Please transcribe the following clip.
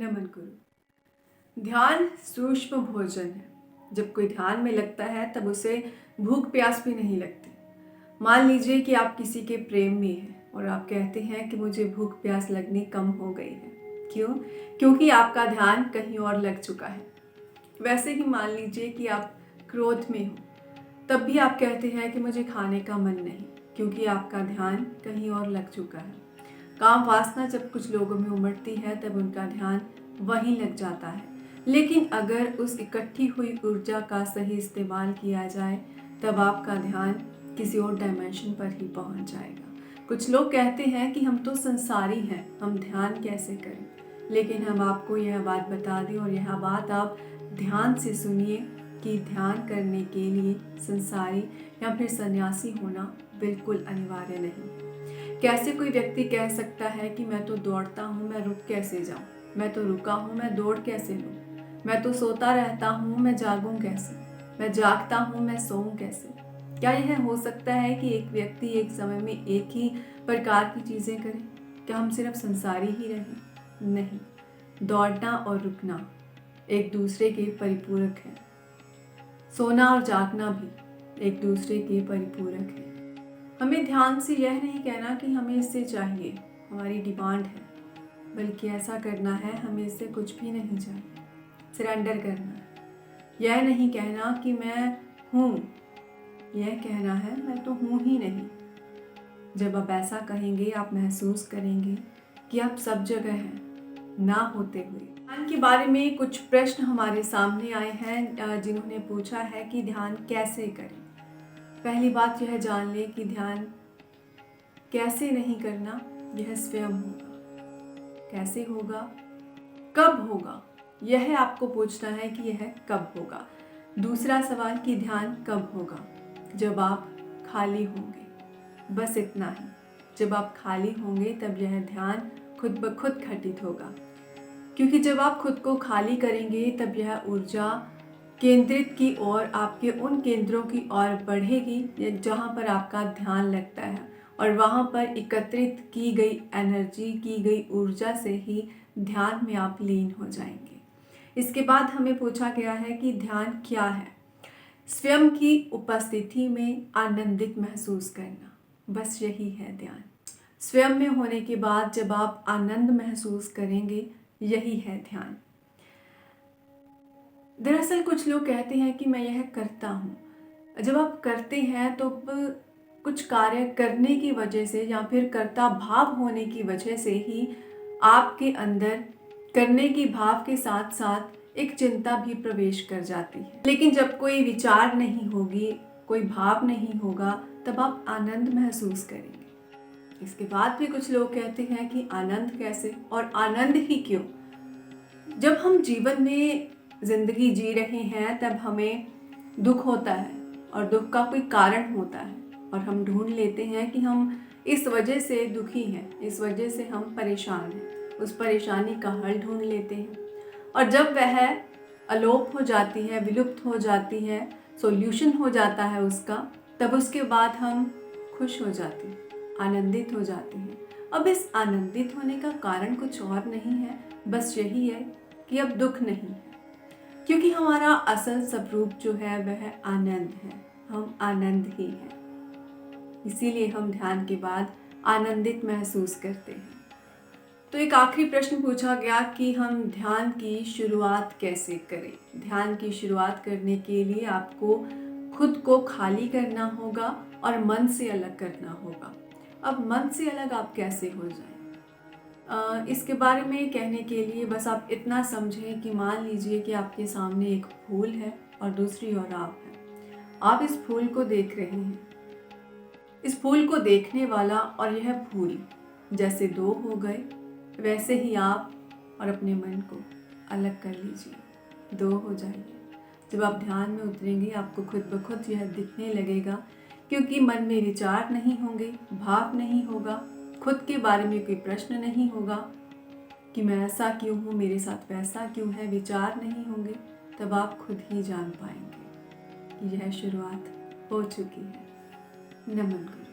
नमन गुरु। ध्यान सूक्ष्म भोजन है। जब कोई ध्यान में लगता है तब उसे भूख प्यास भी नहीं लगती। मान लीजिए कि आप किसी के प्रेम में हैं और आप कहते हैं कि मुझे भूख प्यास लगनी कम हो गई है। क्यों? क्योंकि आपका ध्यान कहीं और लग चुका है। वैसे ही मान लीजिए कि आप क्रोध में हो, तब भी आप कहते हैं कि मुझे खाने का मन नहीं, क्योंकि आपका ध्यान कहीं और लग चुका है। काम वासना जब कुछ लोगों में उमड़ती है तब उनका ध्यान वहीं लग जाता है। लेकिन अगर उस इकट्ठी हुई ऊर्जा का सही इस्तेमाल किया जाए तब आपका ध्यान किसी और डायमेंशन पर ही पहुंच जाएगा। कुछ लोग कहते हैं कि हम तो संसारी हैं, हम ध्यान कैसे करें। लेकिन हम आपको यह बात बता दें और यह बात आप ध्यान से सुनिए कि ध्यान करने के लिए संसारी या फिर सन्यासी होना बिल्कुल अनिवार्य नहीं। कैसे कोई व्यक्ति कह सकता है कि मैं तो दौड़ता हूँ, मैं रुक कैसे जाऊँ, मैं तो रुका हूँ, मैं दौड़ कैसे लूँ, मैं तो सोता रहता हूँ, मैं जागूं कैसे, मैं जागता हूँ, मैं सोऊं कैसे। क्या यह हो सकता है कि एक व्यक्ति एक समय में एक ही प्रकार की चीज़ें करे? क्या हम सिर्फ संसारी ही रहें? नहीं, दौड़ना और रुकना एक दूसरे के परिपूरक है। सोना और जागना भी एक दूसरे के परिपूरक है। हमें ध्यान से यह नहीं कहना कि हमें इससे चाहिए, हमारी डिमांड है, बल्कि ऐसा करना है हमें इससे कुछ भी नहीं चाहिए, सरेंडर करना है। यह नहीं कहना कि मैं हूँ, यह कहना है मैं तो हूँ ही नहीं। जब आप ऐसा कहेंगे आप महसूस करेंगे कि आप सब जगह हैं, ना होते हुए। ध्यान के बारे में कुछ प्रश्न हमारे सामने आए हैं जिन्होंने पूछा है कि ध्यान कैसे करें। पहली बात यह जान लें कि ध्यान कैसे नहीं करना, यह स्वयं होगा। कैसे होगा, कब होगा, यह आपको पूछना है कि यह कब होगा। दूसरा सवाल कि ध्यान कब होगा? जब आप खाली होंगे, बस इतना ही। जब आप खाली होंगे तब यह ध्यान खुद ब खुद घटित होगा, क्योंकि जब आप खुद को खाली करेंगे तब यह ऊर्जा केंद्रित की ओर, आपके उन केंद्रों की ओर बढ़ेगी जहाँ पर आपका ध्यान लगता है, और वहाँ पर एकत्रित की गई एनर्जी, की गई ऊर्जा से ही ध्यान में आप लीन हो जाएंगे। इसके बाद हमें पूछा गया है कि ध्यान क्या है? स्वयं की उपस्थिति में आनंदित महसूस करना, बस यही है ध्यान। स्वयं में होने के बाद जब आप आनंद महसूस करेंगे, यही है ध्यान। दरअसल कुछ लोग कहते हैं कि मैं यह करता हूँ। जब आप करते हैं तो कुछ कार्य करने की वजह से या फिर कर्ता भाव होने की वजह से ही आपके अंदर करने की भाव के साथ साथ एक चिंता भी प्रवेश कर जाती है। लेकिन जब कोई विचार नहीं होगी, कोई भाव नहीं होगा, तब आप आनंद महसूस करेंगे। इसके बाद भी कुछ लोग कहते हैं कि आनंद कैसे और आनंद ही क्यों? जब हम जीवन में जिंदगी जी रहे हैं तब हमें दुख होता है और दुख का कोई कारण होता है, और हम ढूंढ लेते हैं कि हम इस वजह से दुखी हैं, इस वजह से हम परेशान हैं। उस परेशानी का हल ढूंढ लेते हैं, और जब वह अलोप हो जाती है, विलुप्त हो जाती है, सॉल्यूशन हो जाता है उसका, तब उसके बाद हम खुश हो जाते हैं, आनंदित हो जाते हैं। अब इस आनंदित होने का कारण कुछ और नहीं है, बस यही है कि अब दुख नहीं है, क्योंकि हमारा असल स्वरूप जो है वह आनंद है। हम आनंद ही हैं, इसीलिए हम ध्यान के बाद आनंदित महसूस करते हैं। तो एक आखिरी प्रश्न पूछा गया कि हम ध्यान की शुरुआत कैसे करें। ध्यान की शुरुआत करने के लिए आपको खुद को खाली करना होगा और मन से अलग करना होगा। अब मन से अलग आप कैसे हो जाएं? इसके बारे में कहने के लिए बस आप इतना समझें कि मान लीजिए कि आपके सामने एक फूल है और दूसरी ओर आप हैं। आप इस फूल को देख रहे हैं। इस फूल को देखने वाला और यह फूल जैसे दो हो गए, वैसे ही आप और अपने मन को अलग कर लीजिए, दो हो जाइए। जब आप ध्यान में उतरेंगे आपको खुद ब खुद यह दिखने लगेगा, क्योंकि मन में विचार नहीं होंगे, भाव नहीं होगा, खुद के बारे में कोई प्रश्न नहीं होगा कि मैं ऐसा क्यों हूँ, मेरे साथ वैसा क्यों है, विचार नहीं होंगे। तब आप खुद ही जान पाएंगे कि यह शुरुआत हो चुकी है। नमन।